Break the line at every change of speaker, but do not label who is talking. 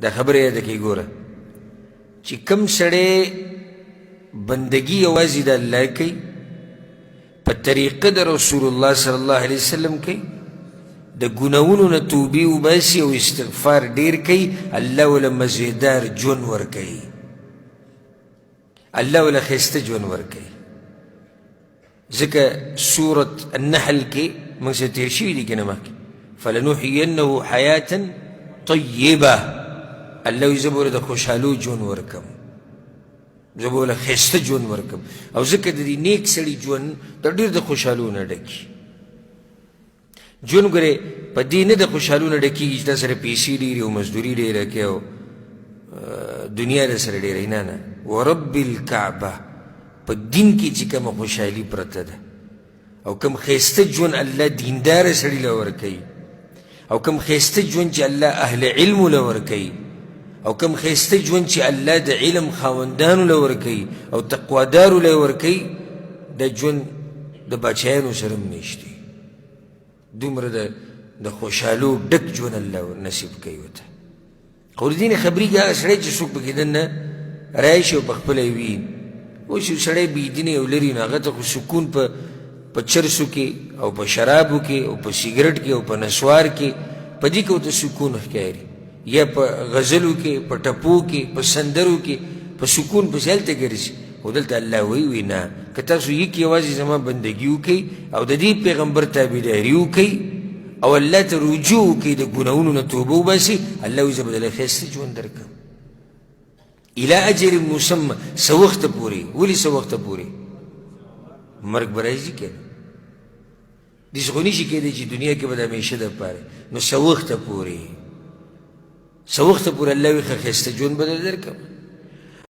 دا خبره یاده کړئ ګوره چې کوم سړی بندگی یوازې د الله کوي په طریقه د رسول الله صلی الله علیه وسلم کوي د ګناهونو نه توبې وباسي او استغفار ډېر کوي الله ورله مزېدار ژوند ورکوي الله ورله ښایسته ژوند ورکوي ځکه سورة النحل کې موږ سره تېر شوي دي که نه مخکې فلنحینه حیاة طیبه الله وایي زه به ورله د خوشحالو ژوند ورکم زه به ورله ښایسته ژوند ورکم او ځکه د دې نیک سړي ژوند د ډېر د خوشحالو نه ډکي ژوند ګورې په دې نه د خوشحالو نه ډکېږي چې تا سره پیسې ډېرې او مزدوري ډېره کوې او دنیا در سره ډېره نه نه ورب الکعبه په دین کې چې کومه خوشحالي پرته ده او کوم ښایسته ژوند الله دینداره سړي له ورکوي او کوم ښایسته ژوند چې الله اهل علمو له ورکوي او کوم ښایسته ژوند چې الله د علم خاوندانو له ورکوي او تقوادارو له ورکوي دا ژوند د باچایانو سره هم نشته دومره د خوشحالو ډک ژوند الله نصیب کوي ورته خو د دې نه خبرېږي هغه سړی چې څوک پکې دننه راشي او پخپله یې وي اوس یو سړی بېدینې او لري نو هغه ته خو سکون په چرسو کې او په شرابو کې او په سیګرټ کې او په نسوار کې په دې کې ورته سکون ښکاري یا په غزلو کې په ټپو کې په سندرو کې په سکون پسې هلته ګرځي خو دلته الله وایي نه که تاسو یک یوازې زما بندګي وکئ او د دې پیغمبر تابعداري وکئ او الله ته رجوع وکئ د ګناهونو نه توبه وباسئ الله وایي زه به درله ښایسته ژوند درکړم الى اجل مسمى څه وخته پورې ولې څه وخته پورې مرګ به راځي که نه داسې خو نشي کېدی چې دنیا کې به د همیشه دپاره نو څه وخته پورې الله وایي ښه ښایسته ژوند به در درکړم